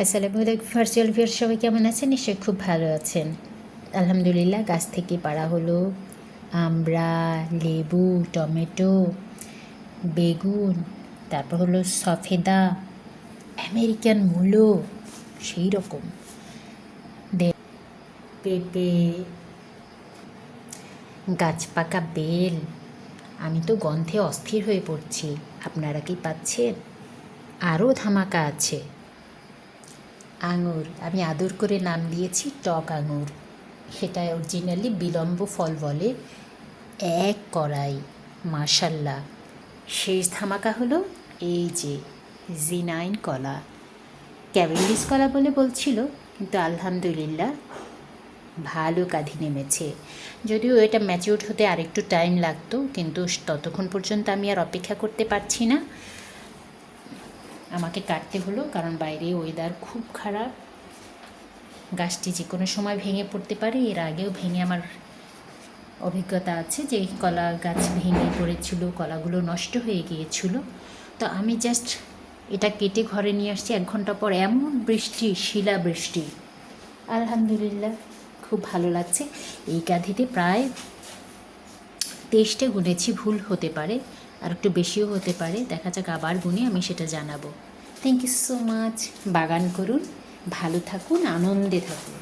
আসসালামু আলাইকুম virtual viewer, সবাই কেমন আছেন? নিশ্চয়ই খুব ভালো আছেন। আলহামদুলিল্লাহ, গাছ থেকে পাড়া হলো আমড়া, লেবু, টমেটো, বেগুন, তারপর হলো সফেদা, আমেরিকান মূলো, সেই রকম পেঁপে, গাছ পাকা বেল। আমি তো গন্ধে অস্থির হয়ে পড়ছি। আপনারা কি পাচ্ছেন? আরও ধামাকা আছে। আঙুর, আমি আদর করে নাম দিয়েছি টক আঙুর। সেটা অরিজিনালি বিলম্ব ফল বলে। এক কড়াই, মাশাল্লাহ। শেষ ধামাকা হলো এই যে জিনাইন কলা। ক্যাভেন্ডিস কলা বলে বলছিল, কিন্তু আলহামদুলিল্লাহ ভালো কাঁধি নেমেছে। যদিও এটা ম্যাচিউর হতে আরেকটু টাইম লাগতো, কিন্তু ততক্ষণ পর্যন্ত আমি আর অপেক্ষা করতে পারছি না। আমাকে কাটতে হলো, কারণ বাইরে ওয়েদার খুব খারাপ। গাছটি যে কোনো সময় ভেঙে পড়তে পারে। এর আগেও ভেঙে আমার অভিজ্ঞতা আছে যে কলা গাছ ভেঙে পড়েছিল, কলাগুলো নষ্ট হয়ে গিয়েছিল। তো আমি জাস্ট এটা কেটে ঘরে নিয়ে আসছি 1 ঘন্টা পর। এমন বৃষ্টি, শিলা বৃষ্টি, আলহামদুলিল্লাহ খুব ভালো লাগছে। এই কাঁধিতে প্রায় 23টে গুনেছি, ভুল হতে পারে, আর একটু বেশিও হতে পারে। দেখা যাক, আবার গুনে আমি সেটা জানাবো। Thank you so much. বাগান করুন, ভালো থাকুন, আনন্দে থাকুন।